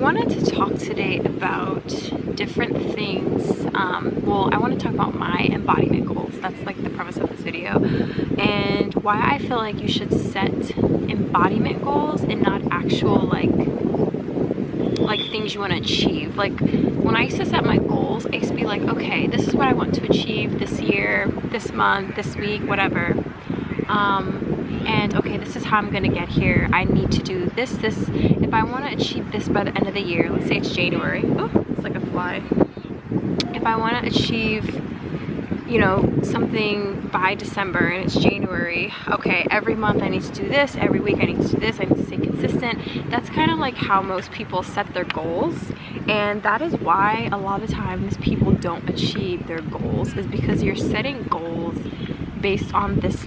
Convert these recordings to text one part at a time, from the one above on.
wanted to talk today about different things. Well, I want to talk about my embodiment goals. That's like the premise of this video, and why I feel like you should set embodiment goals and not actual like things you want to achieve. Like when I used to set my goals, I used to be like, okay, this is what I want to achieve this year, this month, this week, whatever. And okay, this is how I'm gonna get here. I need to do this. If I want to achieve this by the end of the year, let's say it's January. Oh, it's like a fly. If I want to achieve, you know, something by December and it's January, okay, every month I need to do this, every week I need to do this, I need to stay consistent. That's kind of like how most people set their goals, and that is why a lot of times people don't achieve their goals, is because you're setting goals based on this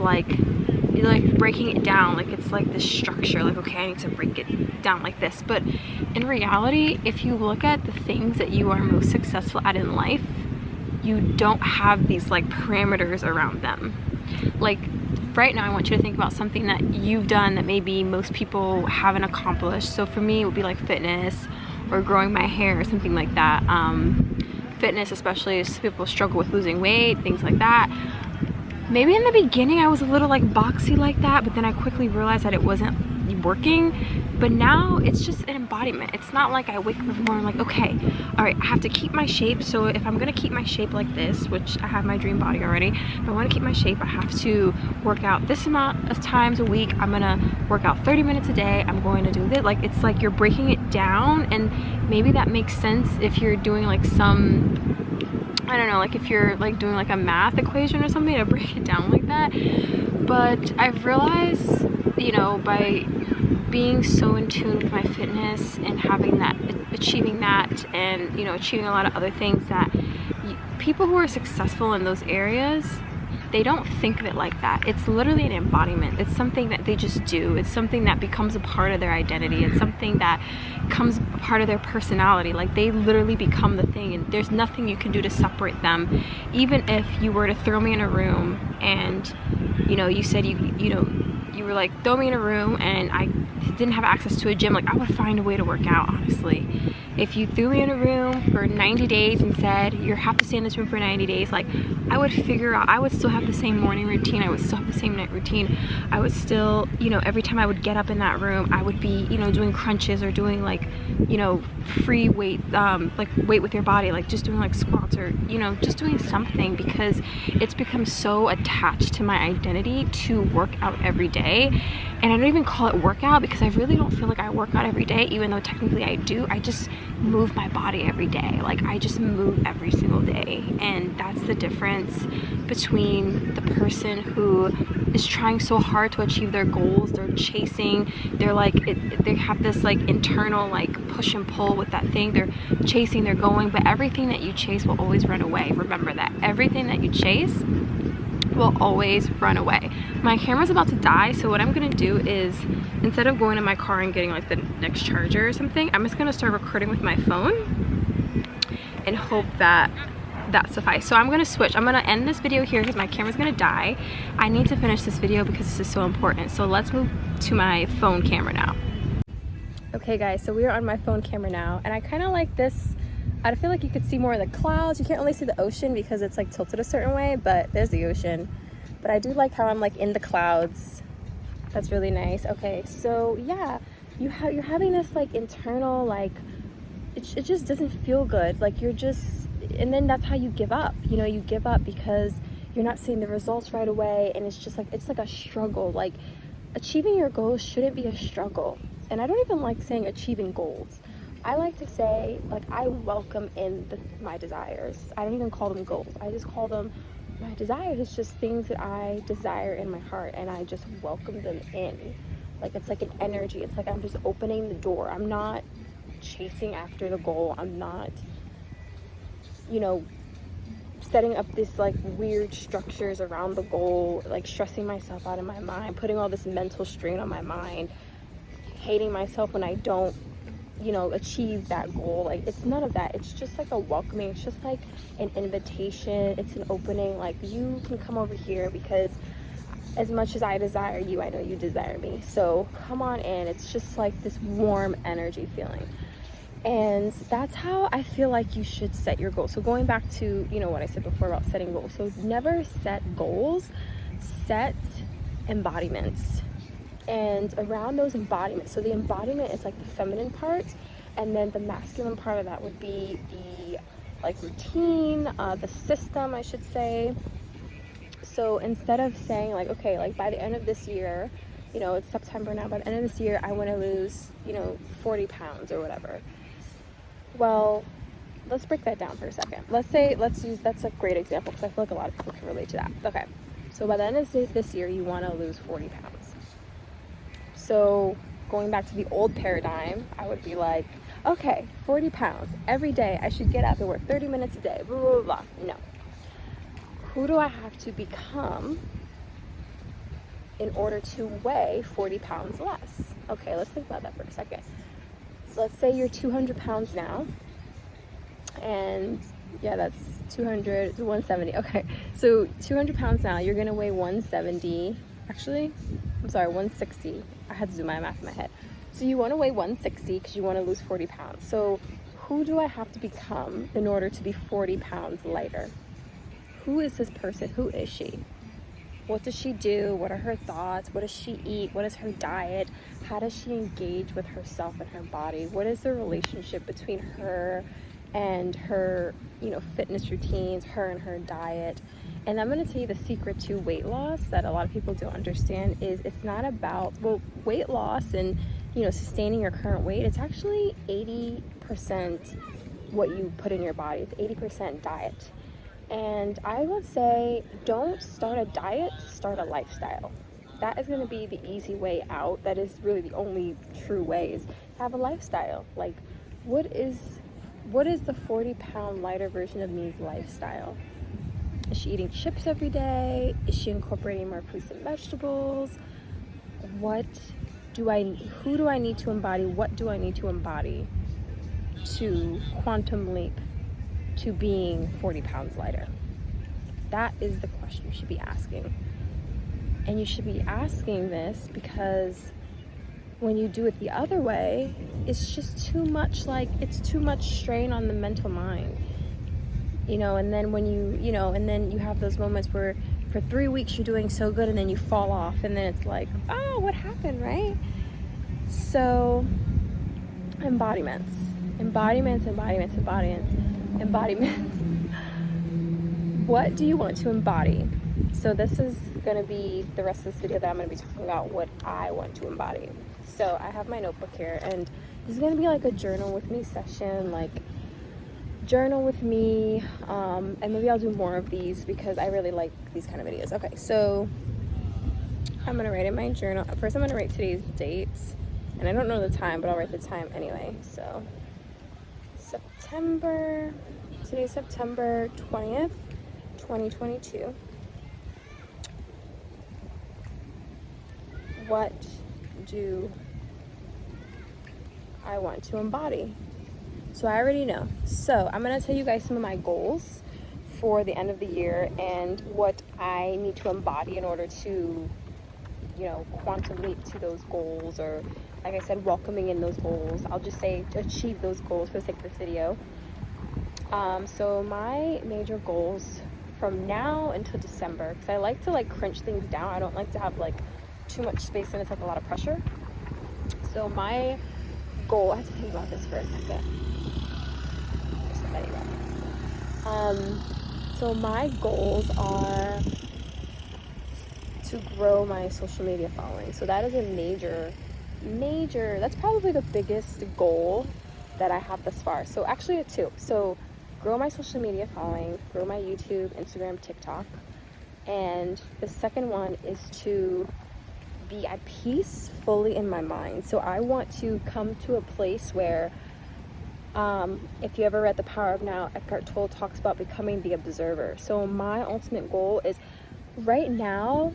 you're like breaking it down, like it's like this structure, like okay, I need to break it down like this. But in reality, if you look at the things that you are most successful at in life, you don't have these like parameters around them. Like right now, I want you to think about something that you've done that maybe most people haven't accomplished. So for me, it would be like fitness or growing my hair or something like that. Fitness, especially as people struggle with losing weight, things like that. Maybe in the beginning I was a little like boxy like that, but then I quickly realized that it wasn't working. But now it's just an embodiment. It's not like I wake up in the morning like, okay, all right, I have to keep my shape. So if I'm gonna keep my shape like this, which I have my dream body already, if I want to keep my shape, I have to work out this amount of times a week. I'm gonna work out 30 minutes a day. I'm going to do this. Like it's like you're breaking it down, and maybe that makes sense if you're doing like some, I don't know, like if you're like doing like a math equation or something, to break it down like that. But I've realized, you know, by being so in tune with my fitness and having that, achieving that, and you know, achieving a lot of other things, that people who are successful in those areas, they don't think of it like that. It's literally an embodiment. It's something that they just do. It's something that becomes a part of their identity. It's something that becomes a part of their personality. Like they literally become the thing, and there's nothing you can do to separate them. Even if you were to throw me in a room and, you know, you said you were like, throw me in a room and I didn't have access to a gym, like I would find a way to work out, honestly. If you threw me in a room for 90 days and said you have to stay in this room for 90 days, like I would figure out, I would still have the same morning routine, I would still have the same night routine, I would still, you know, every time I would get up in that room, I would be, you know, doing crunches or doing like, you know, free weight, like weight with your body, like just doing like squats or, you know, just doing something, because it's become so attached to my identity to work out every day. And I don't even call it workout, because I really don't feel like I work out every day, even though technically I do. I just move my body every day. Like I just move every single day. And that's the difference between the person who is trying so hard to achieve their goals. They're chasing, they're like, they have this like internal like push and pull with that thing. They're chasing, they're going, but everything that you chase will always run away. Remember that. Everything that you chase will always run away. My camera's about to die, so what I'm gonna do is, instead of going to my car and getting like the next charger or something, I'm just gonna start recording with my phone and hope that that suffices. So I'm gonna switch. I'm gonna end this video here because my camera's gonna die. I need to finish this video because this is so important. So let's move to my phone camera now. Okay guys, so we are on my phone camera now, and I kind of like this. I feel like you could see more of the clouds. You can't really see the ocean because it's like tilted a certain way, but there's the ocean. But I do like how I'm like in the clouds. That's really nice. Okay, so yeah, you're having this like internal, like it just doesn't feel good. Like you're just, and then that's how you give up. You know, you give up because you're not seeing the results right away, and it's just like, it's like a struggle. Like achieving your goals shouldn't be a struggle. And I don't even like saying achieving goals. I like to say, like, I welcome in my desires. I don't even call them goals. I just call them my desires. It's just things that I desire in my heart, and I just welcome them in. Like, it's like an energy. It's like I'm just opening the door. I'm not chasing after the goal. I'm not, you know, setting up this like weird structures around the goal, like stressing myself out in my mind, putting all this mental strain on my mind, hating myself when I don't, you know, achieve that goal. Like it's none of that. It's just like a welcoming. It's just like an invitation. It's an opening. Like you can come over here because as much as I desire you, I know you desire me. So come on in. It's just like this warm energy feeling. And that's how I feel like you should set your goals. So going back to, what I said before about setting goals. So never set goals, set embodiments. And around those embodiments, so the embodiment is like the feminine part, and then the masculine part of that would be the routine, the system, I should say. So instead of saying okay, by the end of this year, it's September now, by the end of this year I want to lose 40 pounds or whatever. Well, let's break that down for a second. That's a great example because I feel like a lot of people can relate to that. Okay, so by the end of this year you want to lose 40 pounds. So going back to the old paradigm, I would be like, okay, 40 pounds every day, I should get up and work 30 minutes a day, blah, blah, blah. No. Who do I have to become in order to weigh 40 pounds less? Okay, let's think about that for a second. So let's say you're 200 pounds now, and yeah, that's 200 to 170. Okay, so 200 pounds now, you're gonna weigh 170. Actually, I'm sorry, 160. I had to do my math in my head. So you wanna weigh 160 because you wanna lose 40 pounds. So who do I have to become in order to be 40 pounds lighter? Who is this person? Who is she? What does she do? What are her thoughts? What does she eat? What is her diet? How does she engage with herself and her body? What is the relationship between her and her, fitness routines, her and her diet? And I'm going to tell you the secret to weight loss that a lot of people don't understand is it's not about, weight loss and, sustaining your current weight. It's actually 80% what you put in your body. It's 80% diet. And I would say don't start a diet, start a lifestyle. That is going to be the easy way out. That is really the only true way, is to have a lifestyle. Like, what is the 40-pound lighter version of me's lifestyle? Is she eating chips every day? Is she incorporating more fruits and vegetables? Who do I need to embody? What do I need to embody to quantum leap to being 40 pounds lighter? That is the question you should be asking. And you should be asking this because when you do it the other way, it's just too much strain on the mental mind. And then when and then you have those moments where for 3 weeks you're doing so good and then you fall off and then it's like, oh, what happened, right? So embodiments. What do you want to embody? So this is going to be the rest of this video that I'm going to be talking about what I want to embody. So I have my notebook here, and this is going to be like a journal with me session, journal with me, and maybe I'll do more of these because I really like these kind of videos. Okay, so I'm going to write in my journal. First I'm going to write today's date, and I don't know the time, but I'll write the time anyway. So today's September 20th, 2022. What do I want to embody? So I already know. So I'm going to tell you guys some of my goals for the end of the year and what I need to embody in order to, quantum leap to those goals, or like I said, welcoming in those goals. I'll just say to achieve those goals for the sake of this video. So my major goals from now until December, because I like to crunch things down. I don't like to have too much space and it's a lot of pressure. So my goal, I have to think about this for a second. So my goals are to grow my social media following. So that is a major, that's probably the biggest goal that I have thus far. So actually two. So grow my social media following, grow my YouTube, Instagram, TikTok. And the second one is to be at peace fully in my mind. So I want to come to a place where, if you ever read The Power of Now, Eckhart Tolle talks about becoming the observer. So my ultimate goal is, right now,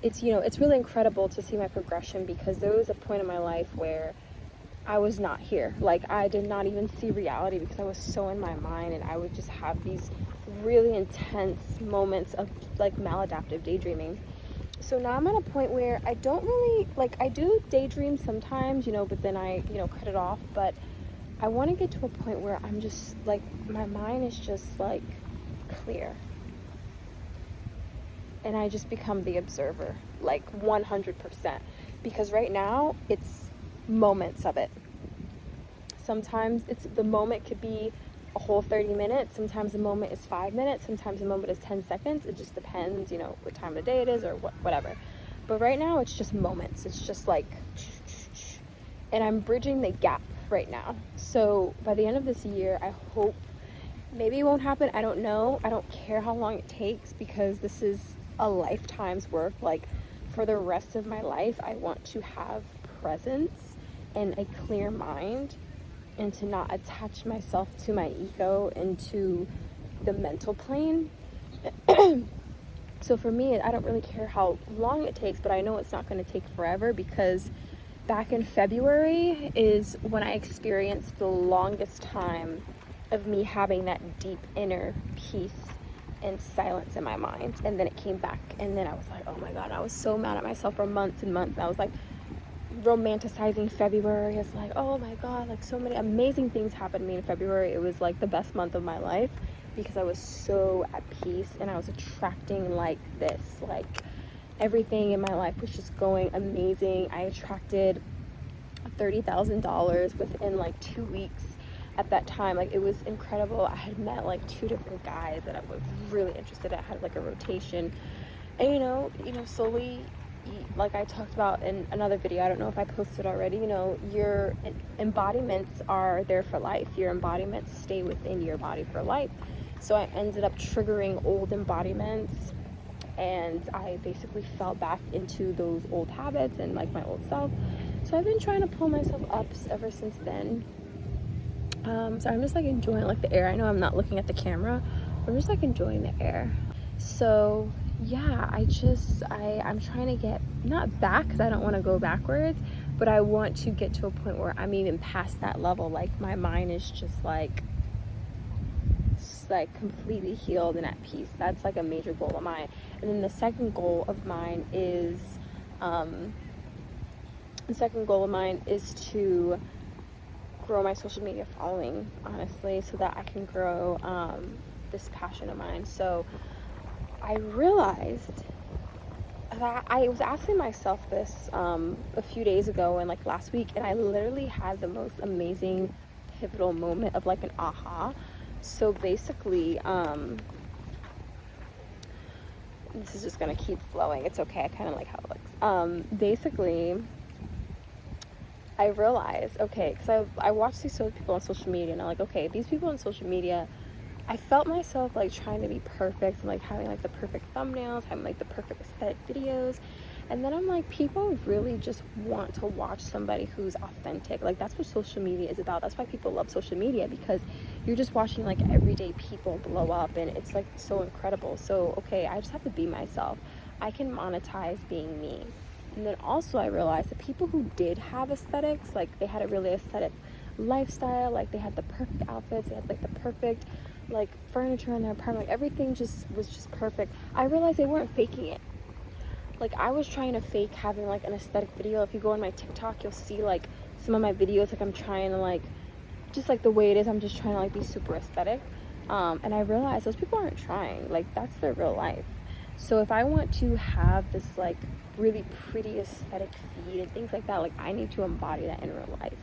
it's really incredible to see my progression, because there was a point in my life where I was not here. I did not even see reality because I was so in my mind, and I would just have these really intense moments of maladaptive daydreaming. So now I'm at a point where I don't really, I do daydream sometimes, but then I, cut it off. But I want to get to a point where I'm just like, my mind is just like clear. And I just become the observer, like 100%. Because right now, it's moments of it. Sometimes the moment could be a whole 30 minutes. Sometimes the moment is 5 minutes. Sometimes the moment is 10 seconds. It just depends, you know, what time of the day it is or whatever. But right now, it's just moments. It's just like, and I'm bridging the gap right now. So by the end of this year, I hope, maybe it won't happen. I don't know. I don't care how long it takes, because this is a lifetime's worth. Like, for the rest of my life, I want to have presence and a clear mind, and to not attach myself to my ego and to the mental plane. So for me, I don't really care how long it takes, but I know it's not going to take forever, because back in February is when I experienced the longest time of me having that deep inner peace and silence in my mind. And then it came back, and then I was like, oh my God, I was so mad at myself for months and months. And I was like romanticizing February. It's like, oh my God, like so many amazing things happened to me in February. It was like the best month of my life, because I was so at peace and I was attracting like this, like everything in my life was just going amazing. I attracted $30,000 within like 2 weeks at that time. Like, it was incredible. I had met like 2 different guys that I was really interested in. I had like a rotation, and you know, slowly, like I talked about in another video, I don't know if I posted already, you know, your embodiments are there for life. Your embodiments stay within your body for life. So I ended up triggering old embodiments, and I basically fell back into those old habits and like my old self. So I've been trying to pull myself up ever since then. So I'm just like enjoying like the air. I know I'm not looking at the camera, but I'm just like enjoying the air. So yeah, I'm trying to get, not back, because I don't want to go backwards, but I want to get to a point where I'm even past that level. Like, my mind is just like completely healed and at peace. That's like a major goal of mine. And then the second goal of mine is to grow my social media following, honestly, so that I can grow this passion of mine. So I realized that I was asking myself this a few days ago and like last week, and I literally had the most amazing pivotal moment of like an aha. So basically, this is just gonna keep flowing. It's okay. I kind of like how it looks. Basically, I realized, okay, because I watched these people on social media, and I'm like, okay, these people on social media, I felt myself like trying to be perfect and like having like the perfect thumbnails, having like the perfect aesthetic videos. And then I'm like, people really just want to watch somebody who's authentic. Like, that's what social media is about. That's why people love social media, because you're just watching like everyday people blow up, and it's like so incredible. So, okay, I just have to be myself. I can monetize being me. And then also I realized that people who did have aesthetics, like they had a really aesthetic lifestyle, like they had the perfect outfits, they had like the perfect like furniture in their apartment, like everything was just perfect. I realized they weren't faking it. Like, I was trying to fake having like an aesthetic video. If you go on my TikTok, you'll see like some of my videos, like I'm trying to like, just like the way it is, I'm just trying to like be super aesthetic. And I realized those people aren't trying, like that's their real life. So if I want to have this like really pretty aesthetic feed and things like that, like I need to embody that in real life.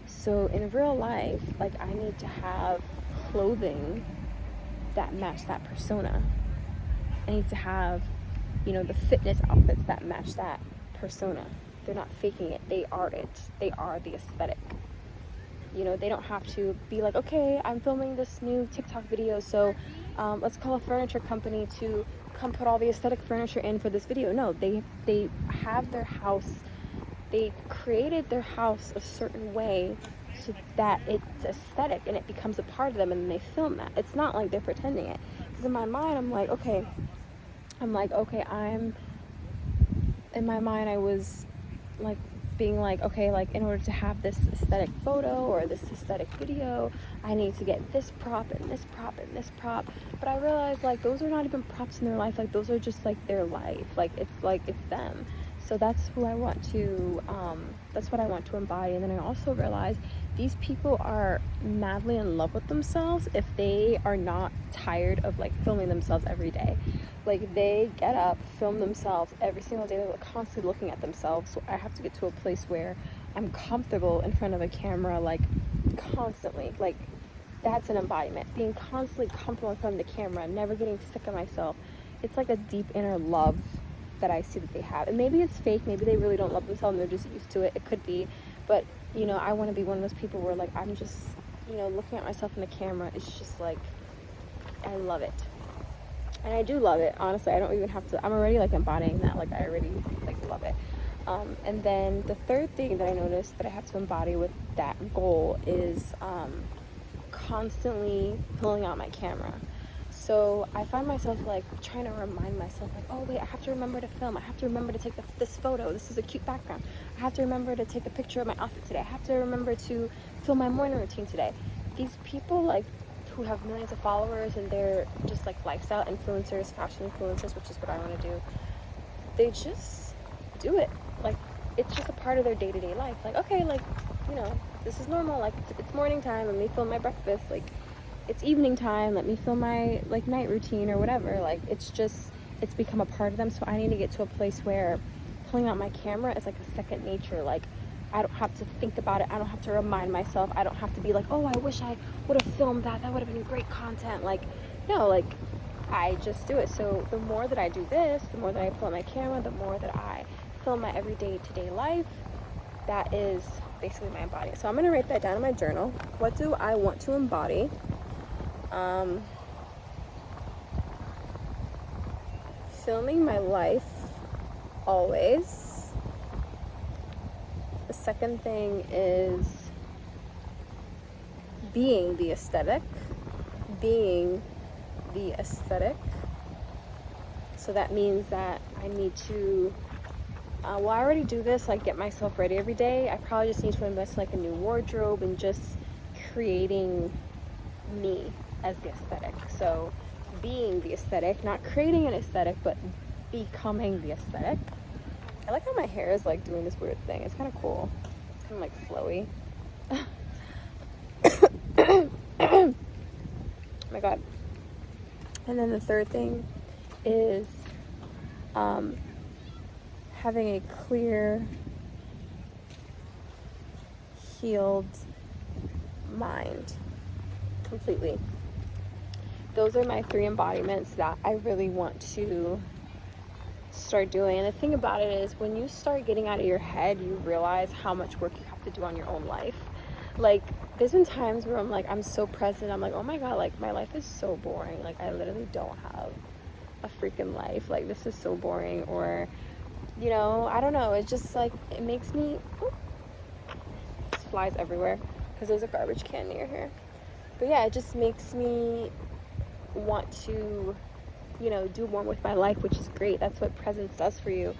So in real life, like I need to have clothing that match that persona. I need to have, you know, the fitness outfits that match that persona. They're not faking it. They are it. They are the aesthetic. You know, they don't have to be like, okay, I'm filming this new TikTok video, so let's call a furniture company to come put all the aesthetic furniture in for this video. No, they have their house. They created their house a certain way so that it's aesthetic and it becomes a part of them, and then they film that. It's not like they're pretending it. Because in my mind, I'm like, okay, in my mind, I was like being like, okay, like in order to have this aesthetic photo or this aesthetic video, I need to get this prop and this prop and this prop. But I realized like those are not even props in their life. Like those are just like their life. Like it's them. So that's who I want to, that's what I want to embody. And then I also realized these people are madly in love with themselves if they are not tired of like filming themselves every day. Like they get up, film themselves every single day. They're constantly looking at themselves. So I have to get to a place where I'm comfortable in front of a camera, like constantly. Like that's an embodiment. Being constantly comfortable in front of the camera, never getting sick of myself. It's like a deep inner love that I see that they have. And maybe it's fake. Maybe they really don't love themselves and they're just used to it. It could be. But, you know, I want to be one of those people where, like, I'm just, you know, looking at myself in the camera. It's just, like, I love it. And I do love it. Honestly, I don't even have to. I'm already, like, embodying that. Like, I already, like, love it. And then the third thing that I noticed that I have to embody with that goal is constantly pulling out my camera. So I find myself like trying to remind myself like, oh wait, I have to remember to film. I have to remember to take this photo. This is a cute background. I have to remember to take a picture of my outfit today. I have to remember to film my morning routine today. These people like who have millions of followers and they're just like lifestyle influencers, fashion influencers, which is what I want to do. They just do it. Like it's just a part of their day-to-day life. Like, okay, like, you know, this is normal. Like it's morning time. Let me film my breakfast. Like it's evening time, let me film my like night routine or whatever. Like it's become a part of them. So I need to get to a place where pulling out my camera is like a second nature. Like I don't have to think about it. I don't have to remind myself. I don't have to be like, oh, I wish I would have filmed that. That would have been great content. Like, no, like I just do it. So the more that I do this, the more that I pull out my camera, the more that I film my everyday to-day life, that is basically my embodiment. So I'm gonna write that down in my journal. What do I want to embody? Filming my life always. The second thing is being the aesthetic. So that means that I need to well, I already do this, like get myself ready every day. I probably just need to invest in like a new wardrobe and just creating me as the aesthetic. So being the aesthetic, not creating an aesthetic, but becoming the aesthetic. I like how my hair is like doing this weird thing. It's kind of cool. It's kind of like flowy. Oh my god. And then the third thing is having a clear, healed mind completely. Those are my 3 embodiments that I really want to start doing. And the thing about it is when you start getting out of your head, you realize how much work you have to do on your own life. Like there's been times where I'm like, I'm so present. I'm like, oh my god, like my life is so boring. Like I literally don't have a freaking life. Like this is so boring. Or, you know, I don't know. It's just like, it makes me, this flies everywhere because there's a garbage can near here. But yeah, it just makes me want to, you know, do more with my life, which is great. That's what presence does for you.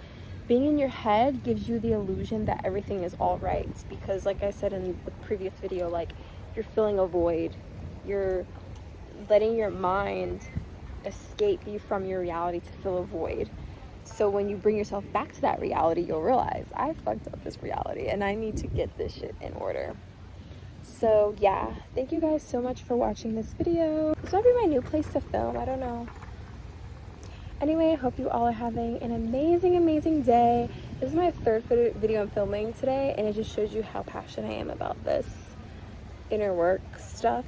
Being in your head gives you the illusion that everything is all right, because like I said in the previous video, like you're filling a void. You're letting your mind escape you from your reality to fill a void. So when you bring yourself back to that reality, you'll realize I fucked up this reality and I need to get this shit in order. So yeah, thank you guys so much for watching this video. This might be my new place to film, I don't know. Anyway, I hope you all are having an amazing day. This is my 3rd video I'm filming today, and it just shows you how passionate I am about this inner work stuff.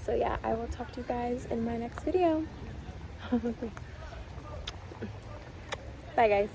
So yeah, I will talk to you guys in my next video. Bye guys.